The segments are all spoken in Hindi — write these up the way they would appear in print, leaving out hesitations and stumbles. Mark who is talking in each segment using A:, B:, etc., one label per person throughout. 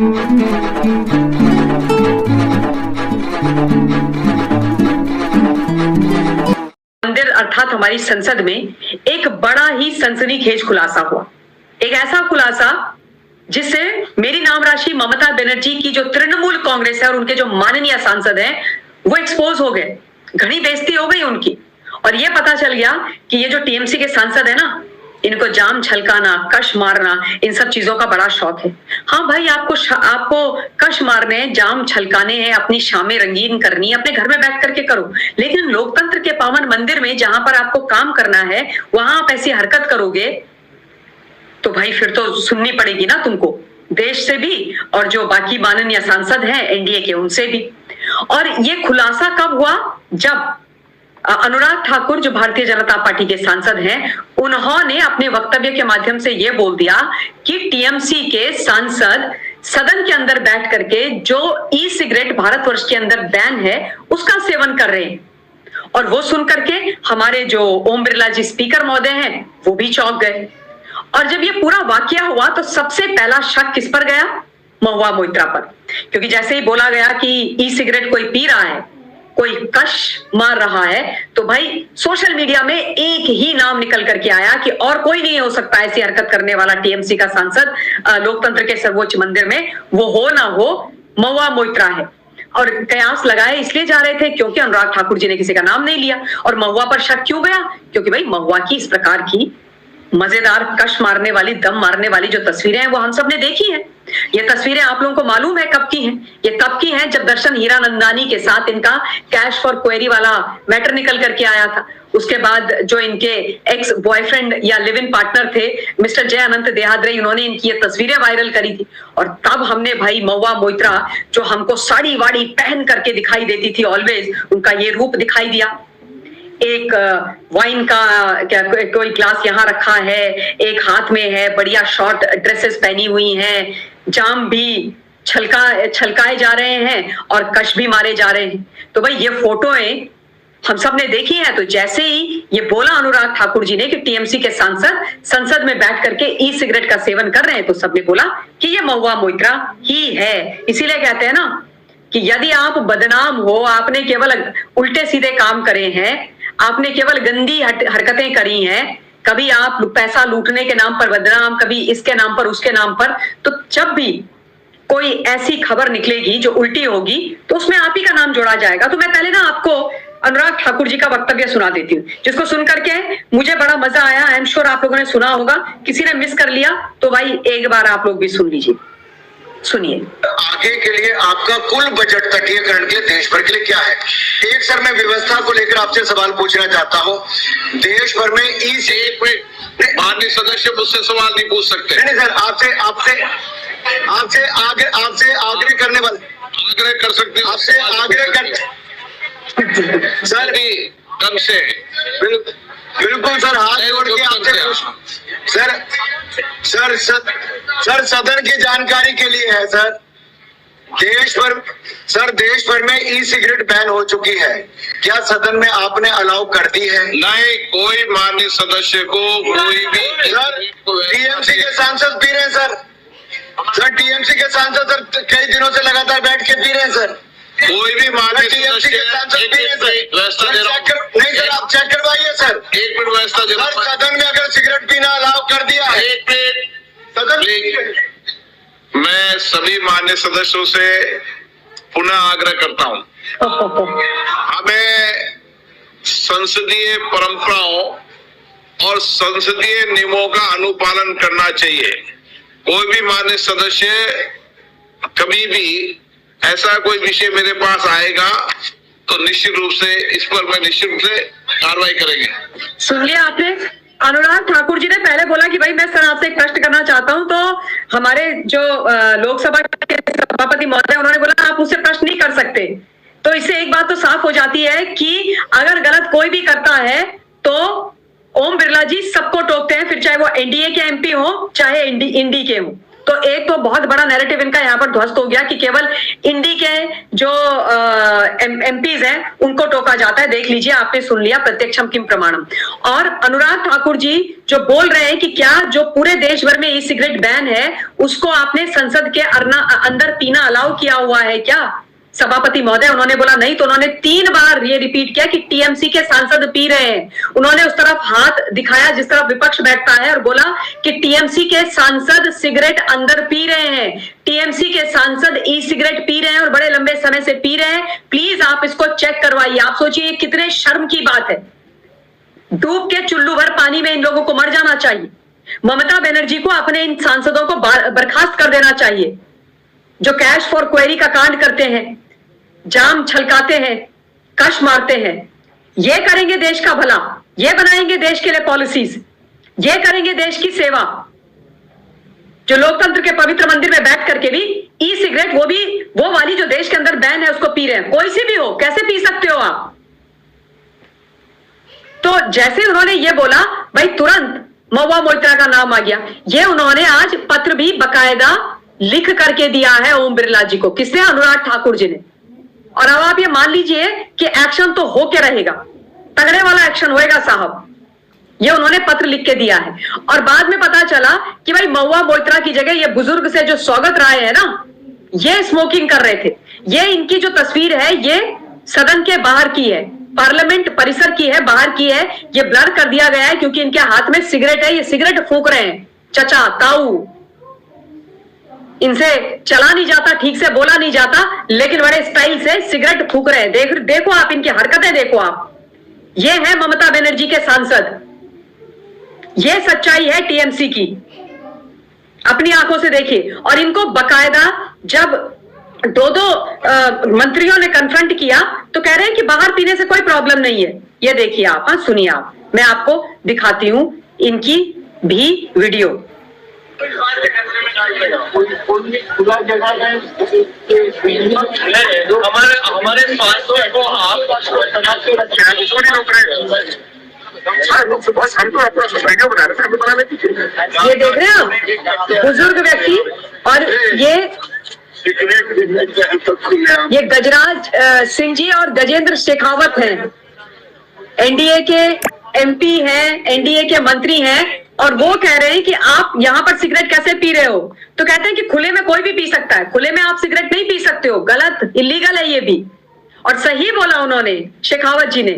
A: मंदिर अर्थात हमारी संसद में एक बड़ा ही सनसनीखेज खुलासा हुआ। एक ऐसा खुलासा जिससे मेरी नाम राशि ममता बनर्जी की जो तृणमूल कांग्रेस है और उनके जो माननीय सांसद हैं वो एक्सपोज हो गए, घनी बेइज्जती हो गई उनकी। और ये पता चल गया कि ये जो टीएमसी के सांसद है ना, इनको जाम छलकाना, कश मारना, इन सब चीजों का बड़ा शौक है। हाँ भाई, आपको कश मारने, जाम छलकाने हैं, अपनी शामें रंगीन करनी है, अपने घर में बैठ करके करो। लेकिन लोकतंत्र के पावन मंदिर में जहां पर आपको काम करना है वहां आप ऐसी हरकत करोगे तो भाई फिर तो सुननी पड़ेगी ना तुमको, देश से भी और जो बाकी माननीय सांसद हैं एनडीए के उनसे भी। और ये खुलासा कब हुआ? जब अनुराग ठाकुर जो भारतीय जनता पार्टी के सांसद हैं, उन्होंने अपने वक्तव्य के माध्यम से यह बोल दिया कि टीएमसी के सांसद सदन के अंदर बैठ करके जो ई सिगरेट भारतवर्ष के अंदर बैन है उसका सेवन कर रहे हैं। और वो सुन करके हमारे जो ओम बिरला जी स्पीकर महोदय हैं वो भी चौंक गए। और जब ये पूरा वाकया हुआ तो सबसे पहला शक किस पर गया? महुआ मोइत्रा पर। क्योंकि जैसे ही बोला गया कि ई सिगरेट कोई पी रहा है, कोई कश मार रहा है, तो भाई सोशल मीडिया में एक ही नाम निकल करके आया कि और कोई नहीं हो सकता ऐसी हरकत करने वाला टीएमसी का सांसद लोकतंत्र के सर्वोच्च मंदिर में, वो हो ना हो महुआ मोइत्रा है। और कयास लगाए इसलिए जा रहे थे क्योंकि अनुराग ठाकुर जी ने किसी का नाम नहीं लिया। और महुआ पर शक क्यों गया? क्योंकि भाई महुआ की इस प्रकार की मजेदार कश मारने वाली, दम मारने वाली जो तस्वीरें हैं वो हम सब ने देखी हैं। ये तस्वीरें आप लोगों को मालूम है कब की हैं? ये तब की हैं जब दर्शन हीरानंदानी के साथ इनका कैश फॉर क्वेरी वाला मैटर निकल करके आया था। उसके बाद जो इनके एक्स बॉयफ्रेंड या लिव इन पार्टनर थे मिस्टर जय अनंत देहाद्रे, उन्होंने इनकी ये तस्वीरें वायरल करी थी। और तब हमने भाई महुआ मोइत्रा जो हमको साड़ी वाड़ी पहन करके दिखाई देती थी ऑलवेज, उनका ये रूप दिखाई दिया। एक वाइन का क्या कोई ग्लास यहाँ रखा है, एक हाथ में है, बढ़िया शॉर्ट ड्रेसेस पहनी हुई हैं, जाम भी छलकाए जा रहे हैं और कश भी मारे जा रहे हैं। तो भाई ये फोटोएं हम सब ने देखी हैं। तो जैसे ही ये बोला अनुराग ठाकुर जी ने कि टीएमसी के सांसद संसद में बैठ करके ई सिगरेट का सेवन कर रहे हैं, तो सबने बोला कि ये महुआ मोइत्रा ही है। इसीलिए कहते हैं ना कि यदि आप बदनाम हो, आपने केवल उल्टे सीधे काम करे हैं, आपने केवल गंदी हरकतें करी हैं, कभी आप पैसा लूटने के नाम पर बदनाम, कभी इसके नाम पर उसके नाम पर, तो जब भी कोई ऐसी खबर निकलेगी जो उल्टी होगी तो उसमें आप ही का नाम जोड़ा जाएगा। तो मैं पहले ना आपको अनुराग ठाकुर जी का वक्तव्य सुना देती हूँ, जिसको सुन करके मुझे बड़ा मजा आया। आई एम श्योर आप लोगों ने सुना होगा, किसी ने मिस कर लिया तो भाई एक बार आप लोग भी सुन लीजिए। सुनिए।
B: आगे के लिए आपका कुल बजट तटीयकरण के लिए देश भर के लिए क्या है? एक सर मैं व्यवस्था को लेकर आपसे सवाल पूछना चाहता हूँ। देश भर में
C: माननीय सदस्य मुझसे सवाल नहीं पूछ सकते।
B: नहीं सर, आपसे आग्रह करने वाले
C: आग्रह कर सकते,
B: आपसे आग्रह कर
C: सर ढंग से।
B: बिल्कुल सर, हाथ जोड़ के आपसे सर सदन की जानकारी के लिए है सर। देश भर में ई सिगरेट बैन हो चुकी है, क्या सदन में आपने अलाउ कर दी है?
C: नहीं, कोई माननीय सदस्य को कोई भी।
B: सर टीएमसी के सांसद पी रहे हैं सर टीएमसी के सांसद सर कई दिनों से लगातार बैठ के पी रहे हैं सर।
C: कोई भी माननीय
B: टीएमसी के सांसद पी रहे हैं सर। नहीं सर, आप चेक करवाइए सर।
C: एक मिनट व्यवस्था दे।
B: सदन में अगर सिगरेट पीना अलाउ कर दिया है,
C: एक मिनट सदन, मैं सभी मान्य सदस्यों से पुनः आग्रह करता हूं, हमें संसदीय परंपराओं और संसदीय नियमों का अनुपालन करना चाहिए। कोई भी मान्य सदस्य कभी भी ऐसा कोई विषय मेरे पास आएगा तो निश्चित रूप से इस पर मैं निश्चित रूप से कार्रवाई करेंगे।
A: सुन लिया आपने? अनुराग ठाकुर जी ने पहले बोला कि भाई मैं सर आपसे एक प्रश्न करना चाहता हूं, तो हमारे जो लोकसभा के सभापति महोदय उन्होंने बोला आप मुझसे प्रश्न नहीं कर सकते। तो इससे एक बात तो साफ हो जाती है कि अगर गलत कोई भी करता है तो ओम बिरला जी सबको टोकते हैं, फिर चाहे वो एनडीए के एमपी हो चाहे इंडी के हो। तो एक तो बहुत बड़ा नैरेटिव इनका यहाँ पर ध्वस्त हो गया कि केवल इंडी के जो एमपीज हैं उनको टोका जाता है। देख लीजिए, आपने सुन लिया, प्रत्यक्षम किम प्रमाणम। और अनुराग ठाकुर जी जो बोल रहे हैं कि क्या जो पूरे देश भर में ई सिगरेट बैन है उसको आपने संसद के अंदर पीना अलाउ किया हुआ है क्या सभापति महोदय? उन्होंने बोला नहीं, तो उन्होंने 3 बार ये रिपीट किया कि टीएमसी के सांसद पी रहे हैं। उन्होंने उस तरफ हाथ दिखाया जिस तरफ विपक्ष बैठता है और बोला कि टीएमसी के सांसद सिगरेट अंदर पी रहे हैं, टीएमसी के सांसद ई सिगरेट पी रहे हैं और बड़े लंबे समय से पी रहे हैं, प्लीज आप इसको चेक करवाइए। आप सोचिए कितने शर्म की बात है। डूब के चुल्लू भर पानी में इन लोगों को मर जाना चाहिए। ममता बनर्जी को अपने इन सांसदों को बर्खास्त कर देना चाहिए जो कैश फॉर क्वेरी का कांड करते हैं, जाम छलकाते हैं, कश मारते हैं। ये करेंगे देश का भला, ये बनाएंगे देश के लिए पॉलिसीज, ये करेंगे देश की सेवा। जो लोकतंत्र के पवित्र मंदिर में बैठ करके भी ई सिगरेट, वो भी वो वाली जो देश के अंदर बैन है, उसको पी रहे हैं। कोई सी भी हो, कैसे पी सकते हो आप? तो जैसे उन्होंने ये बोला, भाई तुरंत महुआ मोइत्रा का नाम आ गया। ये उन्होंने आज पत्र भी बकायदा लिख करके दिया है ओम बिरला जी को। किसने? अनुराग ठाकुर जी ने। और अब आप ये मान लीजिए कि एक्शन तो होके रहेगा, तगड़े वाला एक्शन होएगा साहब। ये उन्होंने पत्र लिख के दिया है। और बाद में पता चला कि भाई महुआ मोइत्रा की जगह ये बुजुर्ग से जो स्वागत राय है ना, ये स्मोकिंग कर रहे थे। ये इनकी जो तस्वीर है ये सदन के बाहर की है, पार्लियामेंट परिसर की है, बाहर की है। ये ब्लर कर दिया गया है क्योंकि इनके हाथ में सिगरेट है, ये सिगरेट फूंक रहे हैं। चचा ताऊ, इनसे चला नहीं जाता, ठीक से बोला नहीं जाता, लेकिन बड़े स्टाइल से सिगरेट फूंक रहे हैं। देखो आप इनकी हरकतें, देखो आप। ये है ममता बनर्जी के सांसद, ये सच्चाई है टीएमसी की, अपनी आंखों से देखिए। और इनको बकायदा जब दो मंत्रियों ने कन्फ्रंट किया तो कह रहे हैं कि बाहर पीने से कोई प्रॉब्लम नहीं है। ये देखिए आप, हाँ सुनिए आप, मैं आपको दिखाती हूं इनकी भी वीडियो।
D: खुला जगह में हमारे स्वास्थ्य को आप
A: ये देख रहे हैं आप, बुजुर्ग व्यक्ति। और ये गजराज सिंह जी और गजेंद्र शेखावत हैं, एनडीए के एमपी हैं, एनडीए के मंत्री हैं। और वो कह रहे हैं कि आप यहां पर सिगरेट कैसे पी रहे हो? तो कहते हैं कि खुले में कोई भी पी सकता है, खुले में आप सिगरेट नहीं पी सकते हो, गलत, इलीगल है ये भी। और सही बोला उन्होंने, शेखावत जी ने,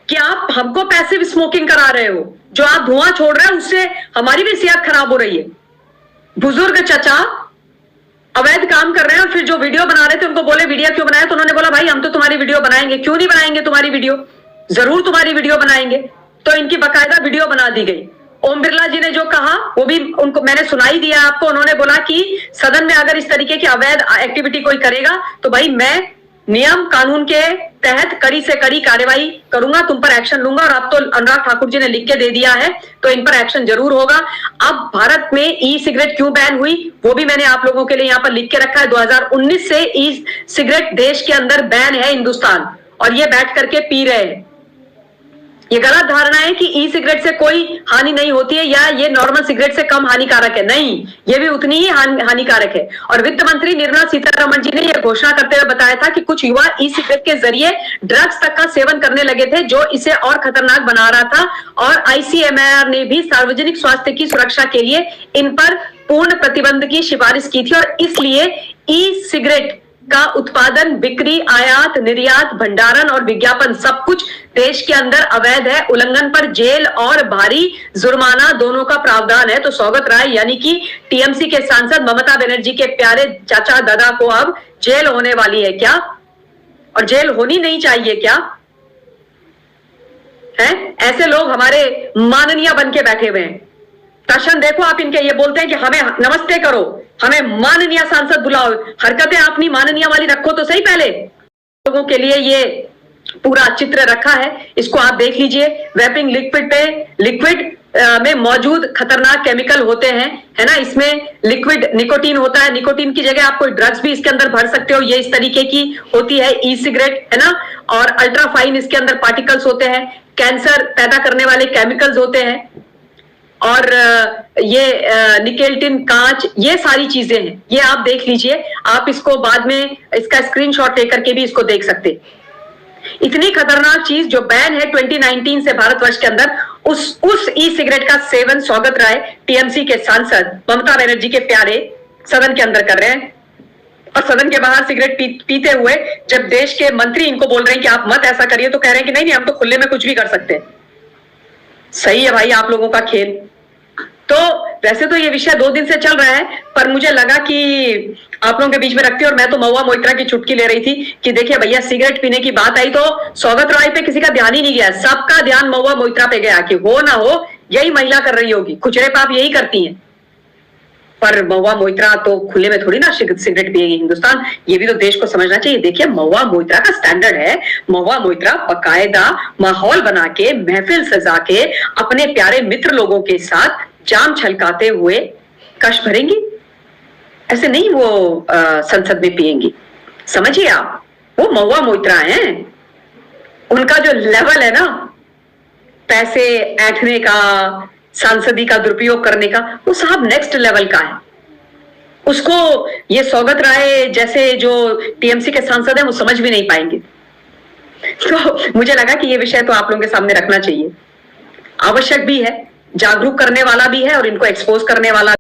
A: कि आप हमको पैसिव स्मोकिंग करा रहे हो, जो आप धुआं छोड़ रहे हो उससे हमारी भी सेहत खराब हो रही है। बुजुर्ग चचा अवैध काम कर रहे हैं। और फिर जो वीडियो बना रहे थे उनको बोले वीडियो क्यों बनाया? तो उन्होंने बोला भाई हम तो तुम्हारी वीडियो बनाएंगे। क्यों नहीं बनाएंगे तुम्हारी वीडियो? जरूर तुम्हारी वीडियो बनाएंगे। तो इनकी बकायदा वीडियो बना दी गई। ओम बिरला जी ने जो कहा वो भी उनको मैंने सुनाई दिया आपको। उन्होंने बोला कि सदन में अगर इस तरीके की अवैध एक्टिविटी कोई करेगा तो भाई मैं नियम कानून के तहत कड़ी से कड़ी कार्रवाई करूंगा, तुम पर एक्शन लूंगा। और अब तो अनुराग ठाकुर जी ने लिख के दे दिया है तो इन पर एक्शन जरूर होगा। अब भारत में ई सिगरेट क्यों बैन हुई वो भी मैंने आप लोगों के लिए यहाँ पर लिख के रखा है। 2019 से ई सिगरेट देश के अंदर बैन है हिंदुस्तान, और ये बैठ करके पी रहे हैं। ये गलत धारणा है कि ई सिगरेट से कोई हानि नहीं होती है या ये नॉर्मल सिगरेट से कम हानिकारक है। नहीं, ये भी उतनी ही हानिकारक है। और वित्त मंत्री निर्मला सीतारमण जी ने यह घोषणा करते हुए बताया था कि कुछ युवा ई सिगरेट के जरिए ड्रग्स तक का सेवन करने लगे थे, जो इसे और खतरनाक बना रहा था। और आईसीएमआर ने भी सार्वजनिक स्वास्थ्य की सुरक्षा के लिए इन पर पूर्ण प्रतिबंध की सिफारिश की थी। और इसलिए ई सिगरेट का उत्पादन, बिक्री, आयात, निर्यात, भंडारण और विज्ञापन सब कुछ देश के अंदर अवैध है। उल्लंघन पर जेल और भारी जुर्माना दोनों का प्रावधान है। तो स्वागत राय यानी कि टीएमसी के सांसद ममता बनर्जी के प्यारे चाचा दादा को अब जेल होने वाली है क्या? और जेल होनी नहीं चाहिए क्या? है ऐसे लोग हमारे माननीय बन के बैठे हुए हैं। दर्शन देखो आप इनके, ये बोलते हैं कि हमें नमस्ते करो, हमें माननीय सांसद बुलाओ। हरकतें अपनी माननीय वाली रखो तो सही। पहले लोगों के लिए ये पूरा चित्र रखा है, इसको आप देख लीजिए। वेपिंग लिक्विड पे लिक्विड में मौजूद खतरनाक केमिकल होते हैं, है ना। इसमें लिक्विड निकोटीन होता है। निकोटीन की जगह आप कोई ड्रग्स भी इसके अंदर भर सकते हो। ये इस तरीके की होती है ई सिगरेट, है ना। और अल्ट्राफाइन इसके अंदर पार्टिकल्स होते हैं, कैंसर पैदा करने वाले केमिकल्स होते हैं। और ये निकेल्टिन कांच, ये सारी चीजें हैं, ये आप देख लीजिए। आप इसको बाद में इसका स्क्रीनशॉट लेकर के भी इसको देख सकते। इतनी खतरनाक चीज जो बैन है 2019 से भारतवर्ष के अंदर, उस ई सिगरेट का सेवन सौगत राय टीएमसी के सांसद ममता बनर्जी के प्यारे सदन के अंदर कर रहे हैं, और सदन के बाहर सिगरेट पीते हुए जब देश के मंत्री इनको बोल रहे हैं कि आप मत ऐसा करिए, तो कह रहे हैं कि नहीं नहीं, हम तो खुले में कुछ भी कर सकते हैं। सही है भाई आप लोगों का खेल। तो वैसे तो ये विषय 2 दिन से चल रहा है, पर मुझे लगा कि आप लोगों के बीच में रखती हूं। और मैं तो महुआ मोइत्रा की चुटकी ले रही थी कि देखिए भैया, सिगरेट पीने की बात आई तो सौगत रॉय पे किसी का ध्यान ही नहीं गया, सबका ध्यान महुआ मोइत्रा पे गया कि हो ना हो यही महिला कर रही होगी, खुचरे पाप यही करती हैं। पर महुआ मोइत्रा तो खुले में थोड़ी ना सिगरेट पिएगी हिंदुस्तान, ये भी तो देश को समझना चाहिए। देखिए महुआ मोइत्रा का स्टैंडर्ड है, महुआ मोइत्रा बकायदा माहौल बना के, महफिल सजा के, अपने प्यारे मित्र लोगों के साथ जाम छलकाते हुए कश भरेंगी, ऐसे नहीं वो संसद में पिएंगी। समझिए आप, वो महुआ मोइत्रा हैं, उनका जो लेवल है ना पैसे ऐंठने का, सांसदी का दुरुपयोग करने का, वो साहब नेक्स्ट लेवल का है। उसको ये सौगत राय जैसे जो टीएमसी के सांसद हैं वो समझ भी नहीं पाएंगे। तो मुझे लगा कि ये विषय तो आप लोगों के सामने रखना चाहिए, आवश्यक भी है, जागरूक करने वाला भी है और इनको एक्सपोज करने वाला